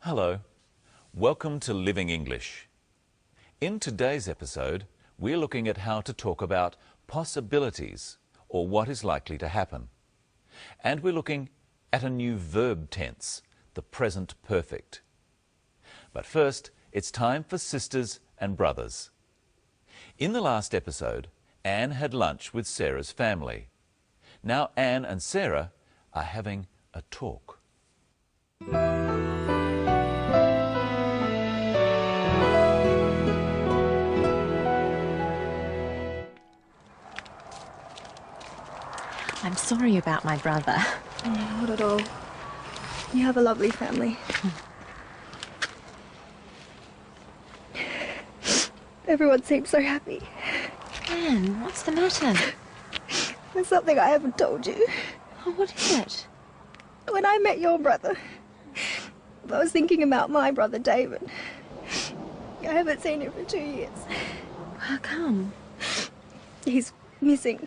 Hello, welcome to Living English. In today's episode, we're looking at how to talk about possibilities or what is likely to happen. And we're looking at a new verb tense, the present perfect. But first, it's time for sisters and brothers. In the last episode, Anne had lunch with Sarah's family. Now Anne and Sarah are having a talk. I'm sorry about my brother. Not at all. You have a lovely family. Everyone seems so happy. Anne, what's the matter? There's something I haven't told you. Oh, what is it? When I met your brother, I was thinking about my brother David. I haven't seen him for 2 years. How come? He's missing.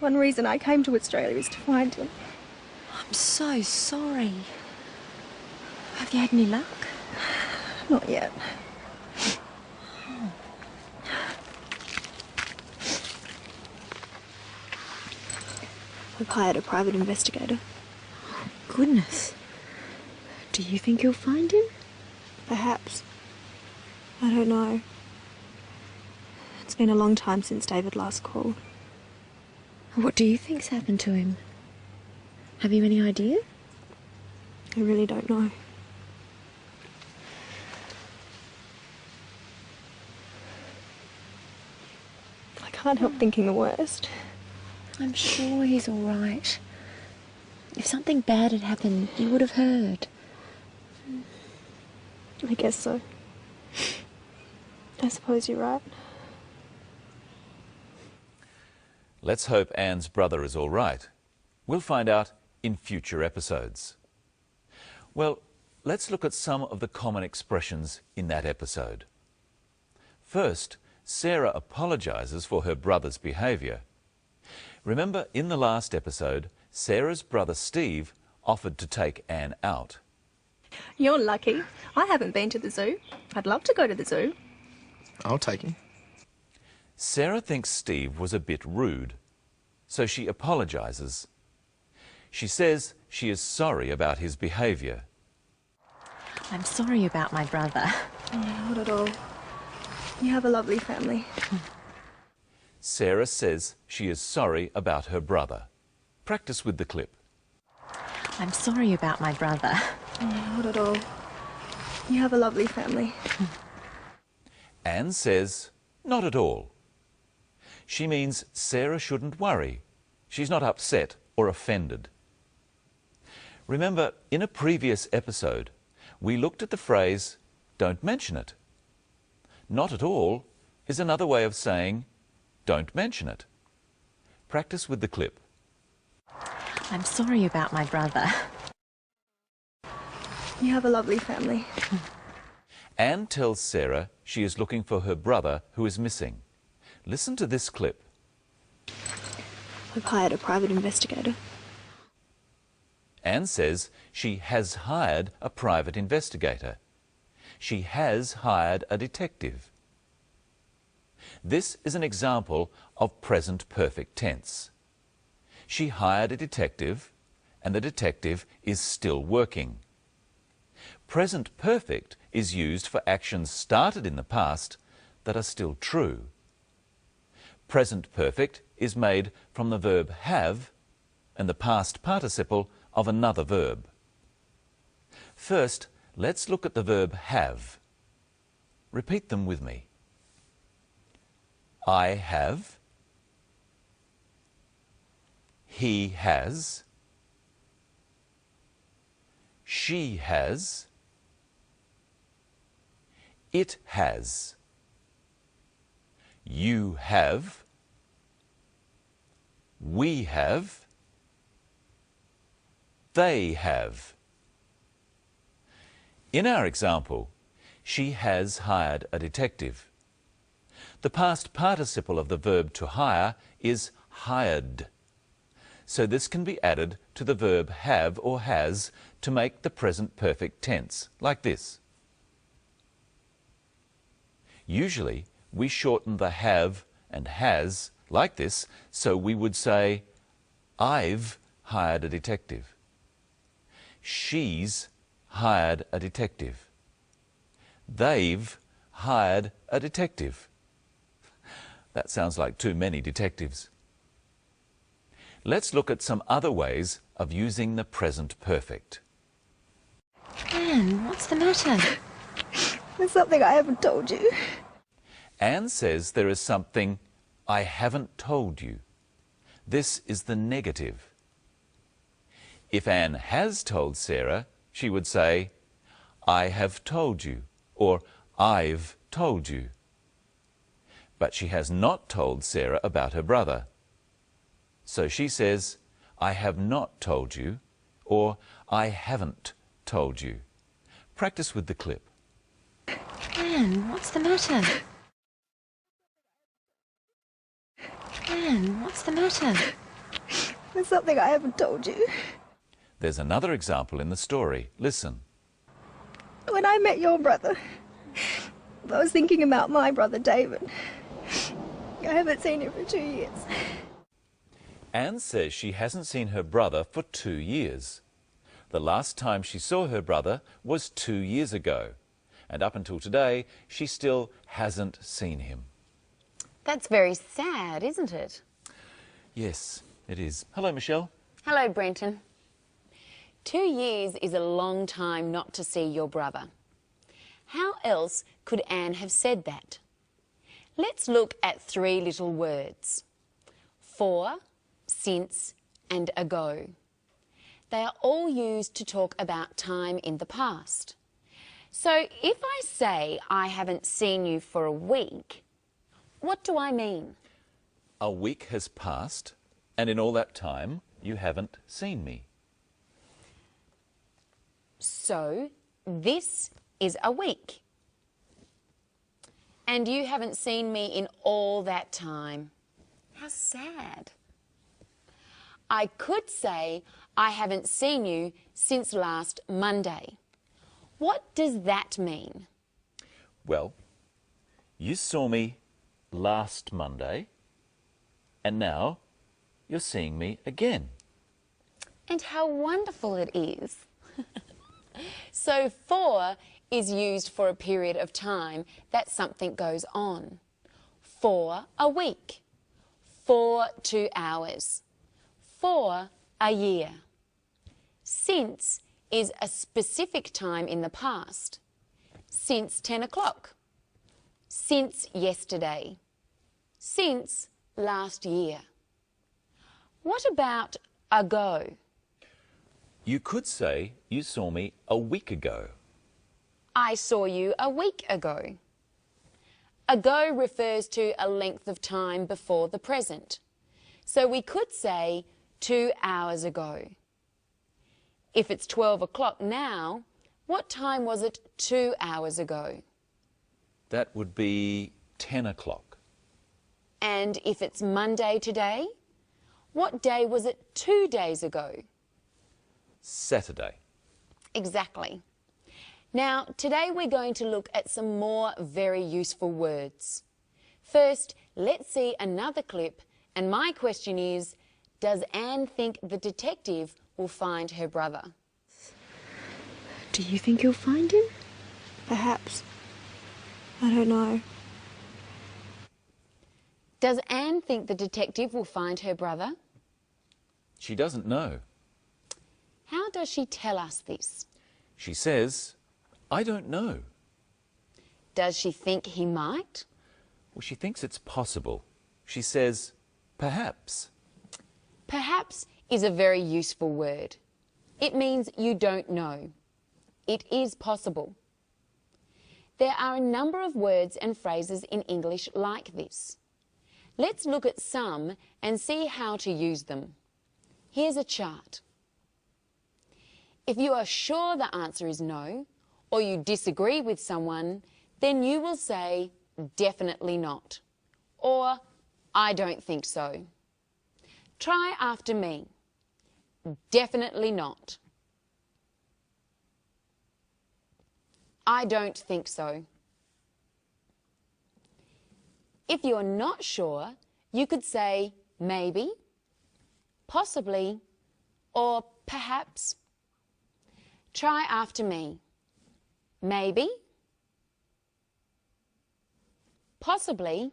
One reason I came to Australia is to find him. I'm so sorry. Have you had any luck? Not yet. I've hired a private investigator. Goodness. Do you think you'll find him? Perhaps. I don't know. It's been a long time since David last called. What do you think's happened to him? Have you any idea? I really don't know. I can't help thinking the worst. I'm sure he's all right. If something bad had happened, you would have heard. I guess so. I suppose you're right. Let's hope Anne's brother is all right. We'll find out in future episodes. Well, let's look at some of the common expressions in that episode. First, Sarah apologizes for her brother's behavior. Remember, in the last episode, Sarah's brother Steve offered to take Anne out. You're lucky. I haven't been to the zoo. I'd love to go to the zoo. I'll take him. Sarah thinks Steve was a bit rude, so she apologizes. She says she is sorry about his behavior. I'm sorry about my brother. Not at all. You have a lovely family. Sarah says she is sorry about her brother. Practice with the clip. I'm sorry about my brother. Not at all. You have a lovely family. Anne says, not at all. She means Sarah shouldn't worry. She's not upset or offended. Remember, in a previous episode, we looked at the phrase, don't mention it. Not at all is another way of saying, don't mention it. Practice with the clip. I'm sorry about my brother. You have a lovely family. Anne tells Sarah she is looking for her brother who is missing. Listen to this clip. I've hired a private investigator. Anne says she has hired a private investigator. She has hired a detective. This is an example of present perfect tense. She hired a detective, and the detective is still working. Present perfect is used for actions started in the past that are still true. Present perfect is made from the verb have and the past participle of another verb. First, let's look at the verb have. Repeat them with me. I have. He has. She has. It has. You have. We have. They have. In our example, she has hired a detective. The past participle of the verb to hire is hired. so this can be added to the verb have or has to make the present perfect tense, like this. Usually, we shorten the have and has like this, so we would say, I've hired a detective. She's hired a detective. They've hired a detective. That sounds like too many detectives. Let's look at some other ways of using the present perfect. Anne, what's the matter? There's something I haven't told you. Anne says there is something I haven't told you. This is the negative. If Anne has told Sarah, she would say, I have told you, or I've told you. But she has not told Sarah about her brother. So she says, I have not told you, or I haven't told you. Practice with the clip. Anne, what's the matter? Anne, what's the matter? There's something I haven't told you. There's another example in the story. Listen. When I met your brother, I was thinking about my brother David. I haven't seen him for 2 years. Anne says she hasn't seen her brother for 2 years. The last time she saw her brother was 2 years ago, and up until today, she still hasn't seen him. That's very sad, isn't it? Yes, it is. Hello, Michelle. Hello, Brenton. 2 years is a long time not to see your brother. How else could Anne have said that? Let's look at 3 little words. For, since, and ago. They are all used to talk about time in the past. So if I say I haven't seen you for a week, what do I mean? A week has passed, and in all that time, you haven't seen me. So this is a week. And you haven't seen me in all that time. How sad. I could say I haven't seen you since last Monday. What does that mean? Well, you saw me last Monday, and now you're seeing me again. And how wonderful it is. So for is used for a period of time that something goes on. For a week. For 2 hours. For a year. Since is a specific time in the past. Since 10 o'clock. Since yesterday. Since last year. What about ago? You could say you saw me a week ago. I saw you a week ago. Ago refers to a length of time before the present. So we could say 2 hours ago. If it's 12 o'clock now, what time was it 2 hours ago? That would be 10 o'clock. And if it's Monday today, what day was it 2 days ago? Saturday. Exactly. Now, today we're going to look at some more very useful words. First, let's see another clip, and my question is, does Anne think the detective will find her brother? Do you think you'll find him? Perhaps. I don't know. Does Anne think the detective will find her brother? She doesn't know. How does she tell us this? She says, I don't know. Does she think he might? Well, she thinks it's possible. She says, perhaps. Perhaps is a very useful word. It means you don't know. It is possible. There are a number of words and phrases in English like this. Let's look at some and see how to use them. Here's a chart. If you are sure the answer is no, or you disagree with someone, then you will say, definitely not, or I don't think so. Try after me. definitely not. I don't think so. If you're not sure, you could say maybe, possibly, or perhaps. Try after me. Maybe, possibly,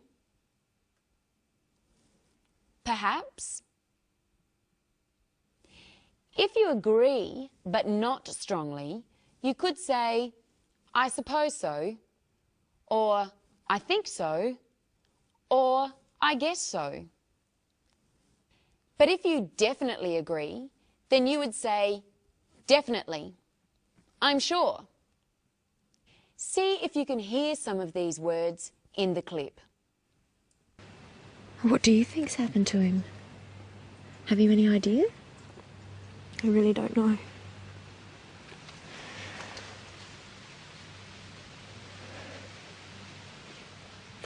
perhaps. If you agree, but not strongly, you could say, I suppose so, or I think so, or I guess so. But if you definitely agree, then you would say, definitely, I'm sure. See if you can hear some of these words in the clip. What do you think's happened to him? Have you any idea? I really don't know.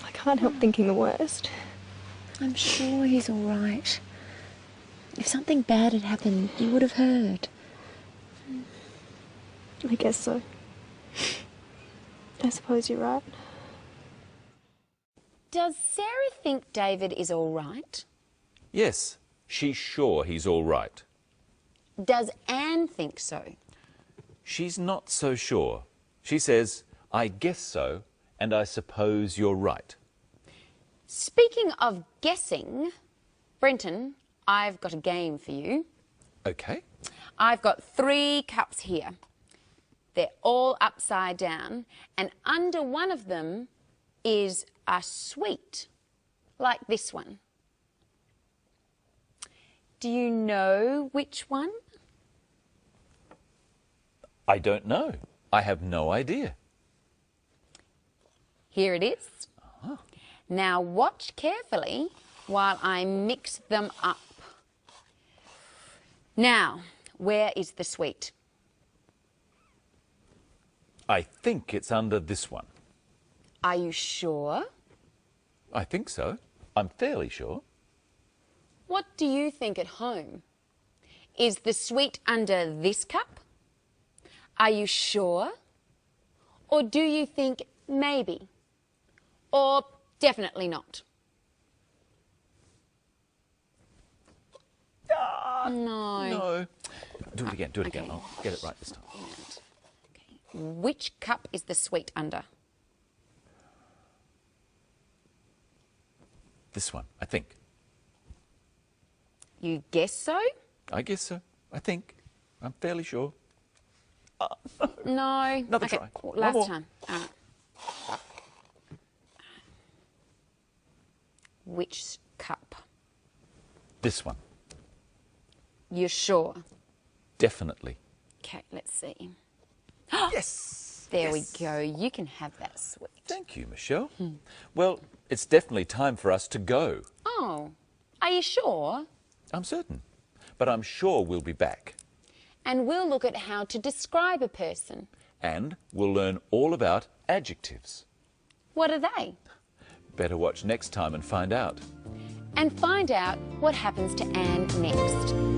I can't help thinking the worst. I'm sure he's all right. If something bad had happened, you would have heard. I guess so. I suppose you're right. Does Sarah think David is all right? Yes, she's sure he's all right. Does Anne think so? She's not so sure. She says, I guess so, and I suppose you're right. Speaking of guessing, Brenton, I've got a game for you. Okay. I've got 3 cups here. They're all upside down, and under one of them is a sweet, like this one. Do you know which one? I don't know. I have no idea. Here it is. Now watch carefully while I mix them up. Now, where is the sweet? I think it's under this one. Are you sure? I think so. I'm fairly sure. What do you think at home? Is the sweet under this cup? Are you sure? Or do you think maybe? Or definitely not? No. No. Do it again. Do it again. I'll get it right this time. Okay. Which cup is the sweet under? This one, I think. You guess so? I guess so. I think. I'm fairly sure. No. Another Okay, try. last One more. time. All right. Which cup? This one. You're sure? Definitely. Okay, let's see. Yes! There we go. You can have that sweet. Thank you, Michelle. Well, it's definitely time for us to go. Oh, are you sure? I'm certain. But I'm sure we'll be back. And we'll look at how to describe a person. And we'll learn all about adjectives. What are they? Better watch next time and find out. And find out what happens to Anne next.